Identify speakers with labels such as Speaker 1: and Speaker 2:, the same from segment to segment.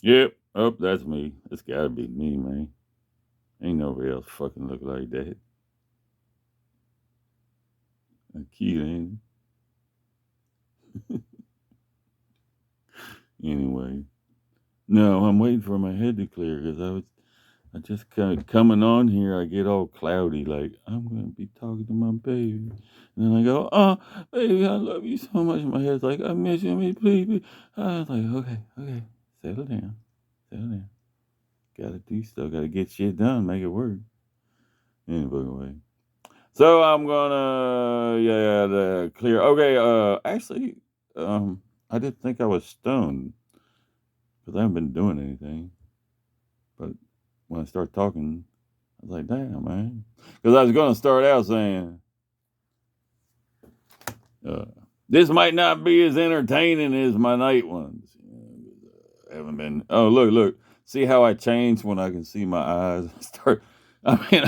Speaker 1: Yep. Oh, that's me. It's gotta be me, man. Ain't nobody else fucking look like that. A cute, ain't he? Anyway. No, I'm waiting for my head to clear because I just kind of coming on here. I get all cloudy, like I'm gonna be talking to my baby, and then I go, "Oh, baby, I love you so much." My head's like, "I miss you, me, please." Please." I was like, "Okay, okay, settle down, settle down. Gotta do stuff. Gotta get shit done. Make it work." Anyway, so I'm gonna the clear. Okay, actually, I didn't think I was stoned because I haven't been doing anything, but when I start talking. I was like, damn, man. Because I was going to start out saying, uh, this might not be as entertaining as my night ones. I haven't been. Oh, look, look. See how I change when I can see my eyes? Start. I mean,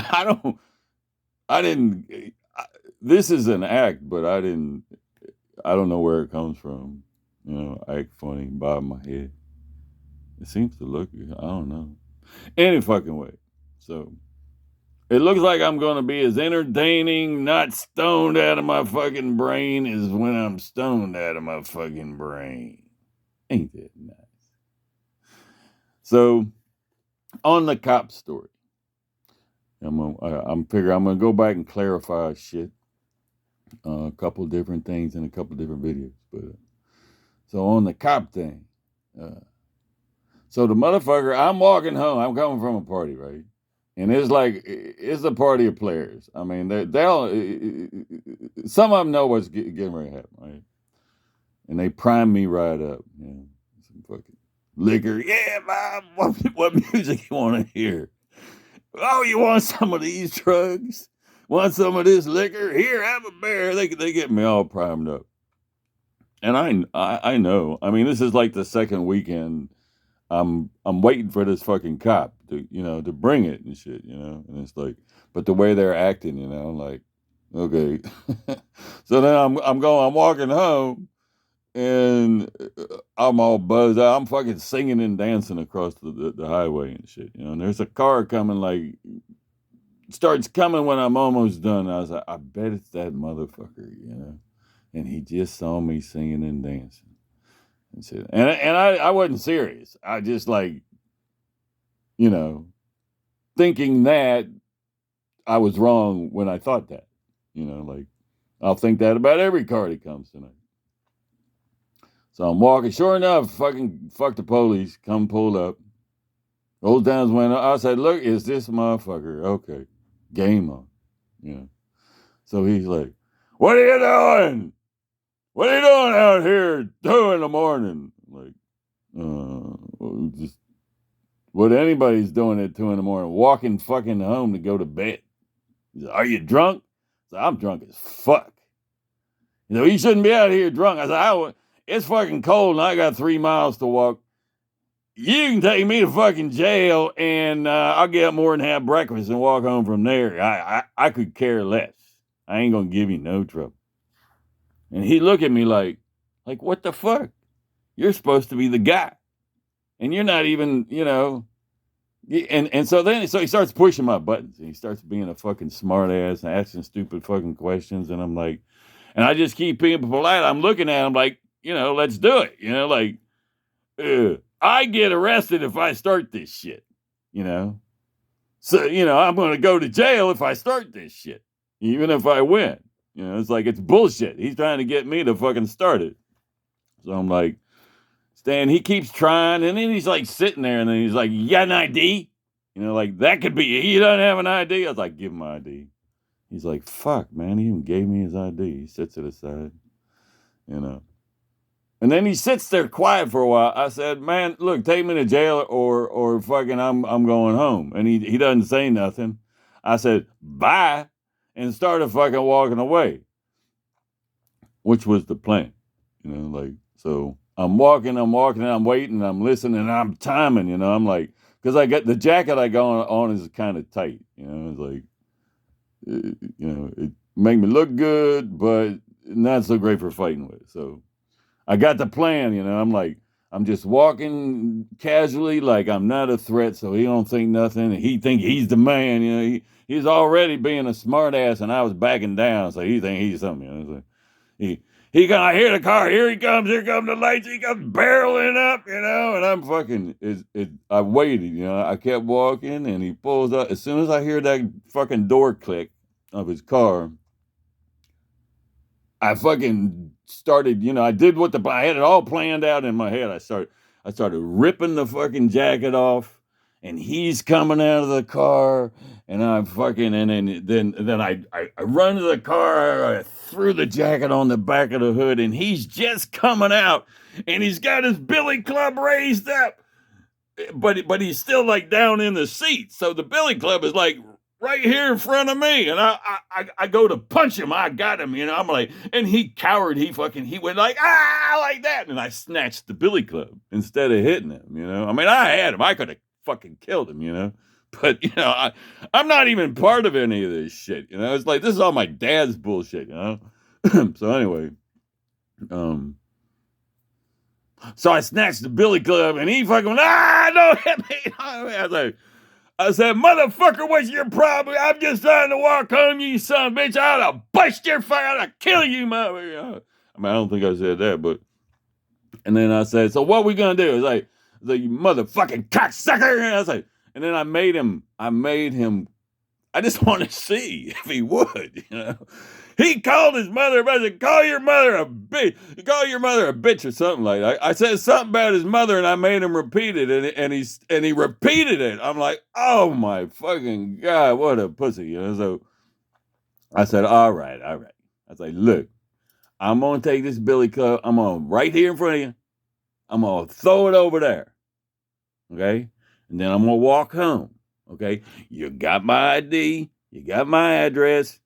Speaker 1: I didn't. I, this is an act, but I didn't. I don't know where it comes from. You know, I act funny, bob my head. It seems to look good. I don't know. Any fucking way. So it looks like I'm going to be as entertaining, not stoned out of my fucking brain, as when I'm stoned out of my fucking brain. Ain't that nice? So, on the cop story, I'm figuring I'm gonna go back and clarify shit, a couple different things in a couple different videos. But so on the cop thing, uh, so the motherfucker, I'm walking home. I'm coming from a party, right? And it's like it's a party of players. I mean, they'll some of them know what's getting ready to happen, right? And they prime me right up. You know, some fucking liquor. Yeah, Mom. What music you want to hear? Oh, you want some of these drugs? Want some of this liquor? Here, have a beer. They get me all primed up. And I know. I mean, this is like the second weekend. I'm waiting for this fucking cop to to bring it and shit. And it's like, but the way they're acting, like, okay. So then I'm walking home and I'm all buzzed out. I'm fucking singing and dancing across the highway and shit. And there's a car coming, like, starts coming when I'm almost done. I was like, I bet it's that motherfucker. And he just saw me singing and dancing and shit. And I wasn't serious. I just, like, you know, thinking that I was wrong when I thought that. Like, I'll think that about every car that comes tonight. So I'm walking. Sure enough, fuck the police. Come pull up. Old times when I said, "Look, is this motherfucker?" Okay, game on. Yeah. So he's like, "What are you doing? What are you doing out here 2 in the morning?" Like, just what anybody's doing at 2 in the morning, walking fucking home to go to bed. He's like, "Are you drunk?" I said, "I'm drunk as fuck." You shouldn't be out here drunk. I said, "It's fucking cold and I got 3 miles to walk. You can take me to fucking jail and I'll get up more and have breakfast and walk home from there. I could care less. I ain't gonna give you no trouble." And he looked at me like, what the fuck? You're supposed to be the guy. And you're not even, so he starts pushing my buttons and he starts being a fucking smart ass and asking stupid fucking questions. And I'm like, and I just keep being polite. I'm looking at him like, let's do it. Like, I get arrested if I start this shit, you know? So, I'm going to go to jail if I start this shit, even if I win. It's like, it's bullshit. He's trying to get me to fucking start it. So I'm like, Stan, he keeps trying. And then he's like sitting there and then he's like, "You got an ID?" Like, that could be, he doesn't have an ID. I was like, "Give him my ID." He's like, "Fuck, man." He even gave me his ID. He sits it aside, you know. And then he sits there quiet for a while. I said, "Man, look, take me to jail or fucking I'm going home." And he doesn't say nothing. I said, "Bye," and started fucking walking away, which was the plan. Like, so I'm walking, and I'm waiting, and I'm listening, and I'm timing, I'm like, because I got the jacket I got on is kind of tight, it's like, it make me look good, but not so great for fighting with. So I got the plan, I'm like, I'm just walking casually like I'm not a threat, so he don't think nothing. And he think he's the man, you know. He's already being a smart ass, and I was backing down, so he think he's something. You know? So I hear the car, here come the lights, he comes barreling up, you know, and I'm fucking, I waited, you know, I kept walking, and he pulls up. As soon as I hear that fucking door click of his car, I fucking started, you know, I had it all planned out in my head. I started ripping the fucking jacket off, and he's coming out of the car, and I'm fucking, and then I run to the car, I threw the jacket on the back of the hood, and he's just coming out, and he's got his billy club raised up, but he's still like down in the seat, so the billy club is like right here in front of me, and I go to punch him. I got him, you know. I'm like, and he cowered. He went like like that, and I snatched the billy club instead of hitting him. You know, I mean, I had him. I could have fucking killed him. You know, but you know, I'm not even part of any of this shit. You know, it's like this is all my dad's bullshit. You know. So anyway, so I snatched the billy club, and he fucking don't hit me. I said, motherfucker, what's your problem? I'm just trying to walk home, you son of a bitch. I ought to bust your face. I ought to kill you, motherfucker. I mean, I don't think I said that, but. And then I said, so what we going to do? It's like, you motherfucking cocksucker. And I was like, and then I made him, I just want to see if he would, you know. He called his mother, I said, call your mother a bitch or something like that. I said something about his mother, and I made him repeat it, and he repeated it. I'm like, oh my fucking God, what a pussy, you know. So I said, all right. I was like, look, I'm gonna take this billy club, I'm gonna right here in front of you, I'm gonna throw it over there, okay, and then I'm gonna walk home, okay. You got my ID, you got my address.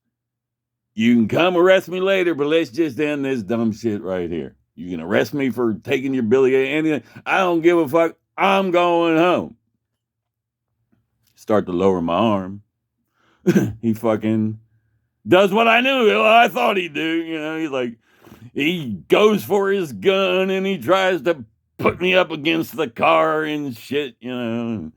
Speaker 1: You can come arrest me later, but let's just end this dumb shit right here. You can arrest me for taking your billy, anything. I don't give a fuck. I'm going home. Start to lower my arm. He fucking does what I knew. Well, I thought he'd do. You know, he's like, he goes for his gun and he tries to put me up against the car and shit, you know.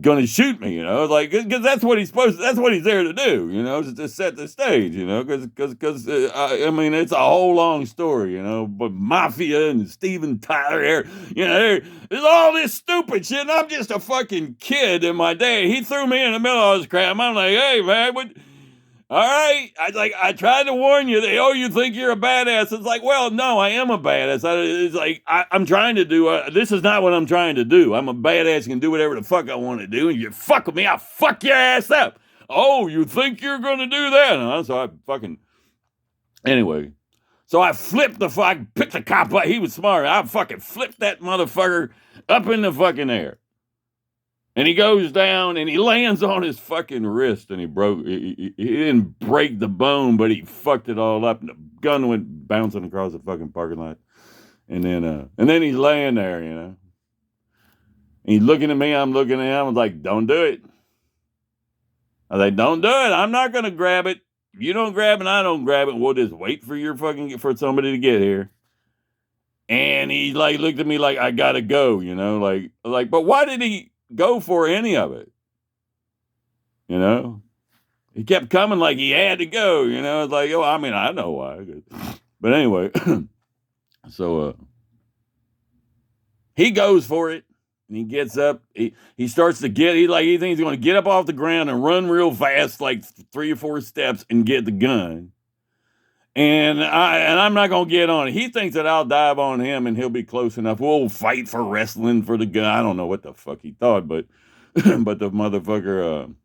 Speaker 1: Gonna shoot me, you know, like, because that's what he's there to do, you know, to set the stage, you know, because I mean, it's a whole long story, you know, but Mafia and Steven Tyler, you know, there's all this stupid shit, and I'm just a fucking kid in my day. He threw me in the middle of this crap. I'm like, hey, man, all right, I tried to warn you that, you think you're a badass. It's like, well, no, I am a badass. It's like, I'm trying to do, this is not what I'm trying to do. I'm a badass, can do whatever the fuck I want to do, and you fuck with me, I'll fuck your ass up. Oh, you think you're going to do that? And so I fucking, anyway, so I picked the cop up. He was smart. I fucking flipped that motherfucker up in the fucking air. And he goes down and he lands on his fucking wrist, and he didn't break the bone, but he fucked it all up, and the gun went bouncing across the fucking parking lot. And then he's laying there, you know. And he's looking at me, I'm looking at him. I was like, don't do it. I was like, don't do it. I'm not going to grab it. If you don't grab it, I don't grab it. We'll just wait for somebody to get here. And he like looked at me like, I gotta go, you know, like, but why did he go for any of it? You know, he kept coming like he had to go, you know. It's like, I mean, I know why. But anyway, so he goes for it, and he gets up. He starts to he thinks he's going to get up off the ground and run real fast, like 3 or 4 steps, and get the gun. And I'm not going to get on it. He thinks that I'll dive on him and he'll be close enough. We'll fight for wrestling for the gun. I don't know what the fuck he thought, but but the motherfucker,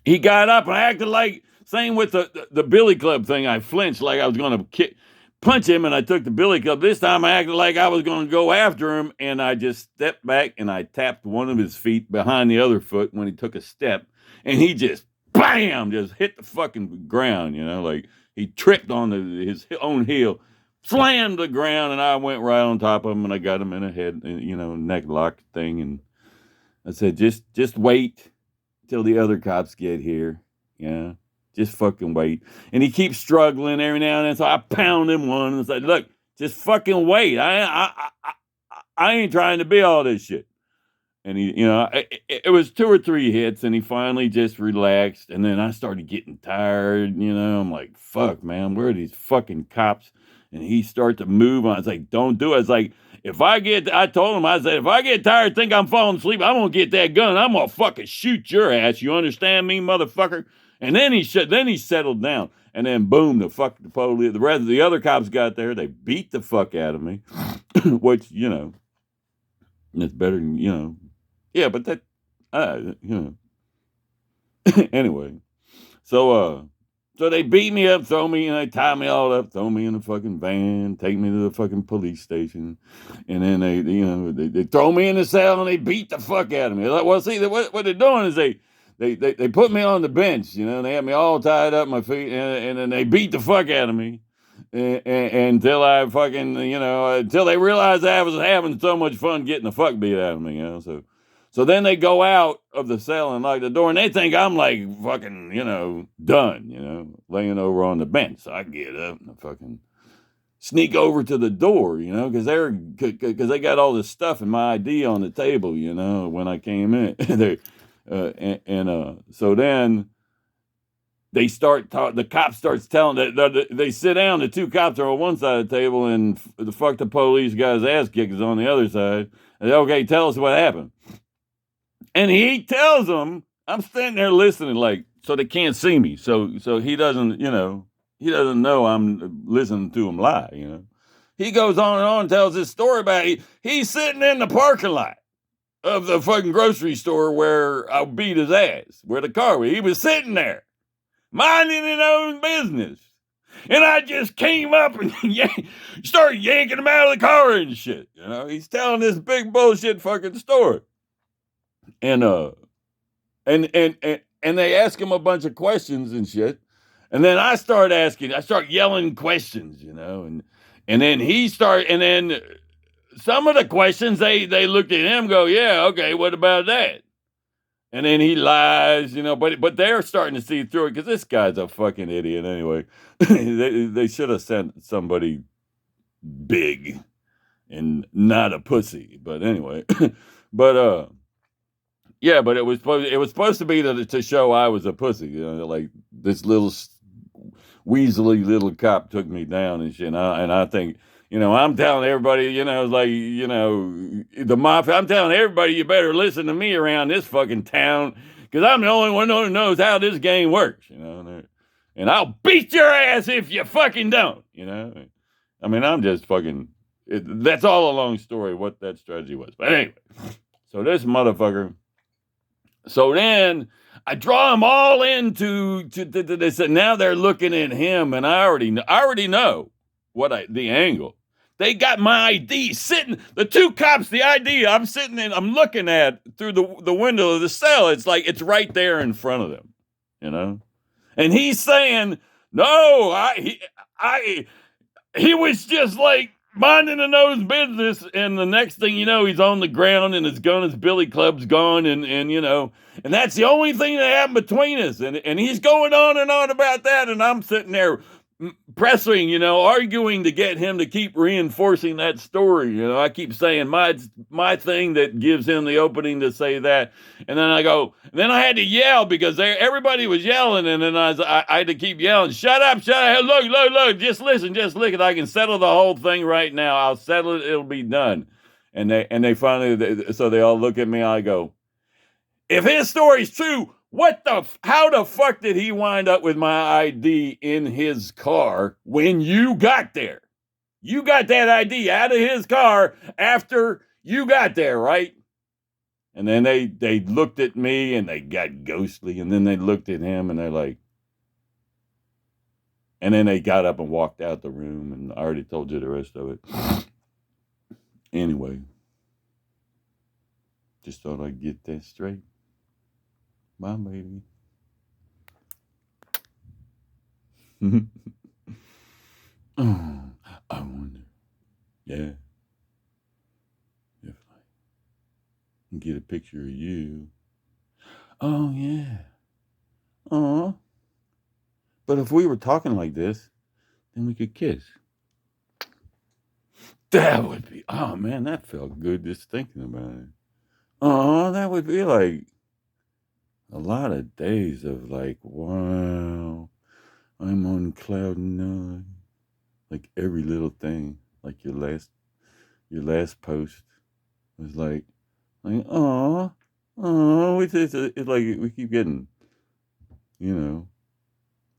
Speaker 1: he got up and acted like, same with the billy club thing. I flinched like I was going to punch him, and I took the billy club. This time I acted like I was going to go after him, and I just stepped back and I tapped one of his feet behind the other foot when he took a step, and he just, bam, just hit the fucking ground, you know, like, he tripped on his own heel, slammed the ground, and I went right on top of him, and I got him in a head, you know, neck lock thing. And I said, just wait till the other cops get here. Yeah, just fucking wait. And he keeps struggling every now and then, so I pound him one and said, look, just fucking wait. I ain't trying to be all this shit. And he, it was 2 or 3 hits, and he finally just relaxed. And then I started getting tired. I'm like, fuck, man, where are these fucking cops? And he started to move on. I was like, don't do it. It's like, I told him, I said, if I get tired, think I'm falling asleep, I'm gonna get that gun. I'm gonna fucking shoot your ass. You understand me, motherfucker? And then he settled down. And then boom, the police, the rest of the other cops got there. They beat the fuck out of me, which it's better than yeah, but that, anyway. So they beat me up, throw me, and they tie me all up, throw me in the fucking van, take me to the fucking police station, and then they throw me in the cell and they beat the fuck out of me. Like, well, see, what they're doing is they put me on the bench, and they had me all tied up my feet, and then they beat the fuck out of me. Until I fucking, until they realized I was having so much fun getting the fuck beat out of me, So then they go out of the cell and lock the door, and they think I'm like fucking, done, laying over on the bench. So I get up and I fucking sneak over to the door, because they got all this stuff and my ID on the table, when I came in. So then they the cop starts telling that they sit down, the 2 cops are on one side of the table and the fuck the police guy's ass kick is on the other side. And they, okay, tell us what happened. And he tells them, I'm standing there listening, like, so they can't see me. So he doesn't, he doesn't know I'm listening to him lie, He goes on and on and tells this story about he's sitting in the parking lot of the fucking grocery store where I beat his ass, where the car was. He was sitting there, minding his own business. And I just came up and started yanking him out of the car and shit. He's telling this big bullshit fucking story. And they ask him a bunch of questions and shit. And then I start yelling questions, and then some of the questions they looked at him, go, yeah, okay, what about that? And then he lies, but they're starting to see through it because this guy's a fucking idiot anyway. They should have sent somebody big and not a pussy. But anyway, yeah, but it was supposed to be to show I was a pussy, like this little weaselly little cop took me down and shit. And I think, I'm telling everybody, like, the mafia, I'm telling everybody, you better listen to me around this fucking town because I'm the only one who knows how this game works, and I'll beat your ass if you fucking don't, I mean, I'm just fucking, that's all a long story what that strategy was. But anyway, so this motherfucker, so then I draw them all into this, and now they're looking at him, and I already know the angle. They got my ID sitting. The 2 cops, the ID I'm sitting in, I'm looking at through the window of the cell. It's like it's right there in front of them, And he's saying, no, he was just like minding the nose business, and the next thing you know, he's on the ground and his billy club's gone, and that's the only thing that happened between us. And he's going on and on about that, and I'm sitting there pressing, arguing to get him to keep reinforcing that story. I keep saying my thing that gives him the opening to say that, and then I had to yell because everybody was yelling, and then I had to keep yelling, shut up, look, just listen, I can settle the whole thing right now. I'll settle it, it'll be done. And they finally, so they all look at me, I go, if his story's true, how the fuck did he wind up with my ID in his car when you got there? You got that ID out of his car after you got there, right? And then they looked at me and they got ghostly, and then they looked at him and they're like, and then they got up and walked out the room, and I already told you the rest of it. Anyway, just thought I'd get that straight. My baby. Oh, I wonder. Yeah. If I can get a picture of you. Oh, yeah. But if we were talking like this, then we could kiss. That would be, oh man, that felt good just thinking about it. Oh, that would be like a lot of days of like, wow, I'm on cloud nine. Like every little thing, like your last post was oh, it's like we keep getting, you know,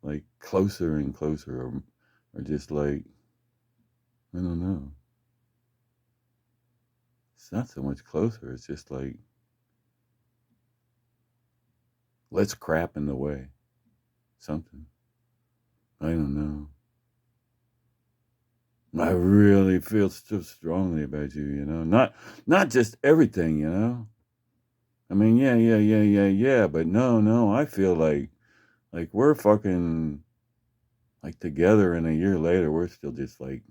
Speaker 1: like closer and closer, or just like, I don't know. It's not so much closer. It's just like, let's crap in the way. Something. I don't know. I really feel so strongly about you, Not just everything, I mean, yeah. But no. I feel like we're fucking like together, and a year later, we're still just like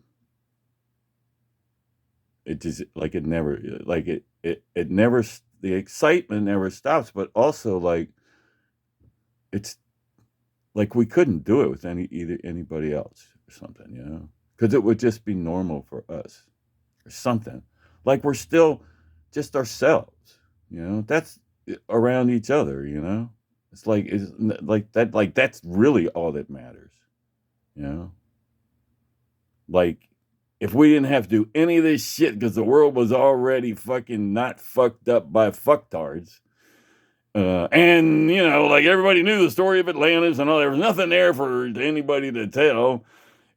Speaker 1: it just like it never like it never the excitement never stops. But also like it's like we couldn't do it with anybody else or something, because it would just be normal for us or something. Like we're still just ourselves. That's around each other. It's like that. Like that's really all that matters. You know, like if we didn't have to do any of this shit because the world was already fucking not fucked up by fucktards. And like everybody knew the story of Atlantis and all. There was nothing there for anybody to tell.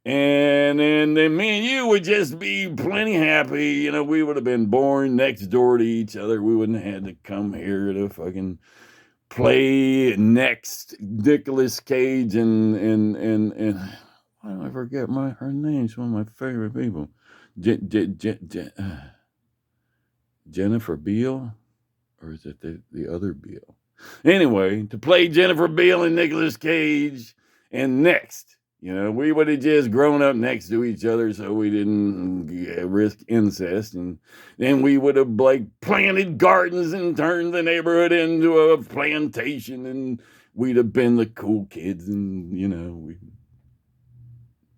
Speaker 1: And then me and you would just be plenty happy. We would have been born next door to each other. We wouldn't have had to come here to fucking play next Nicolas Cage and why do I forget her name? She's one of my favorite people. Jennifer Beal? Or is it the other Beal? Anyway, to play Jennifer Beal and Nicolas Cage and next. We would have just grown up next to each other so we didn't risk incest. And then we would have like planted gardens and turned the neighborhood into a plantation. And we'd have been the cool kids. And,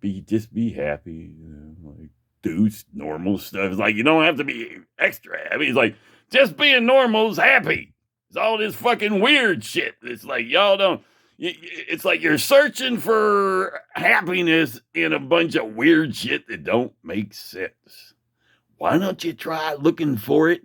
Speaker 1: we'd just be happy, like do normal stuff. It's like, you don't have to be extra happy. It's like, just being normal is happy. It's all this fucking weird shit. It's like, y'all don't. It's like you're searching for happiness in a bunch of weird shit that don't make sense. Why don't you try looking for it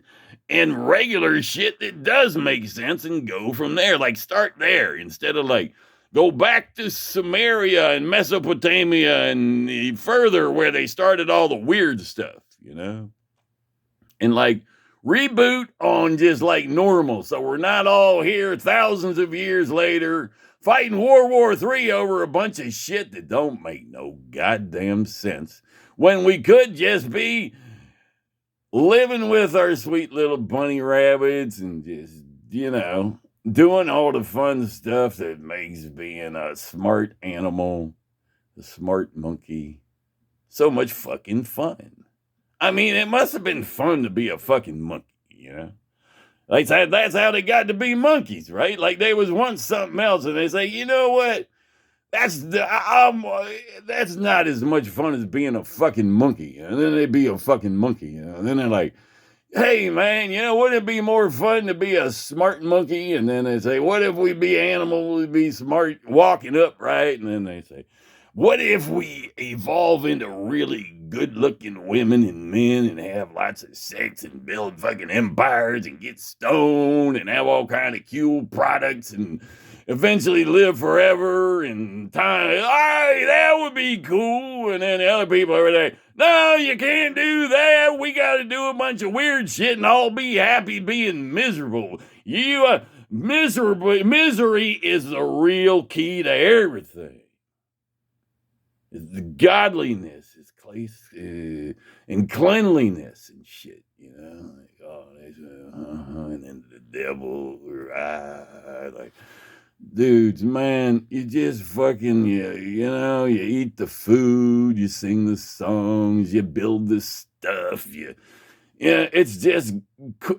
Speaker 1: in regular shit that does make sense and go from there? Like, start there instead of like, go back to Samaria and Mesopotamia and further where they started all the weird stuff, And like, reboot on just like normal. So we're not all here thousands of years later fighting World War III over a bunch of shit that don't make no goddamn sense when we could just be living with our sweet little bunny rabbits and just, doing all the fun stuff that makes being a smart animal, a smart monkey, so much fucking fun. I mean, it must have been fun to be a fucking monkey, Like that's how they got to be monkeys, right? Like they was once something else, and they say, you know what? That's not as much fun as being a fucking monkey. And then they be a fucking monkey, And then they're like, hey man, wouldn't it be more fun to be a smart monkey? And then they say, what if we be animals, we be smart, walking upright? And then they say, what if we evolve into really good-looking women and men and have lots of sex and build fucking empires and get stoned and have all kind of cool products and eventually live forever and time? Hey, that would be cool. And then the other people are like, no, you can't do that. We got to do a bunch of weird shit and all be happy being miserable. Misery is the real key to everything. The godliness is place and cleanliness and shit, like, and then the devil, like, dudes, man, you just fucking, you eat the food, you sing the songs, you build the stuff, it's just,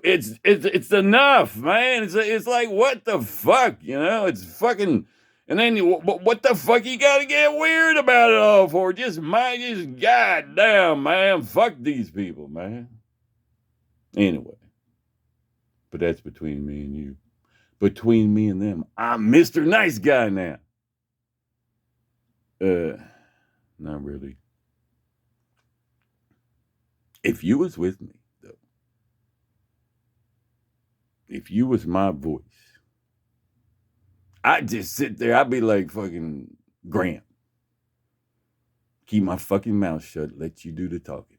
Speaker 1: it's enough, man. It's like, what the fuck, it's fucking, And then what the fuck you gotta get weird about it all for? Just goddamn, man. Fuck these people, man. Anyway, but that's between me and you. Between me and them, I'm Mr. Nice Guy now. Not really. If you was with me, though, if you was my voice, I'd just sit there. I'd be like fucking Grant. Keep my fucking mouth shut. Let you do the talking.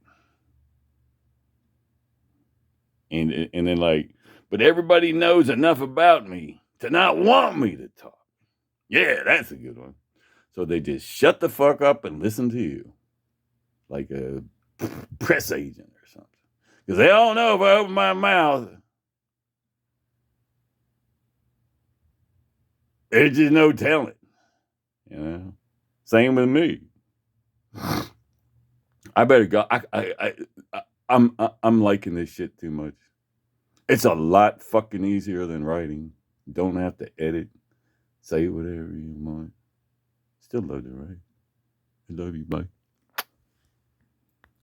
Speaker 1: And then like, but everybody knows enough about me to not want me to talk. Yeah, that's a good one. So they just shut the fuck up and listen to you, like a press agent or something. Because they all know if I open my mouth, there's just no telling. You know, same with me. I better go. I'm liking this shit too much. It's a lot fucking easier than writing. Don't have to edit. Say whatever you want. Still love to write. I love you, bye.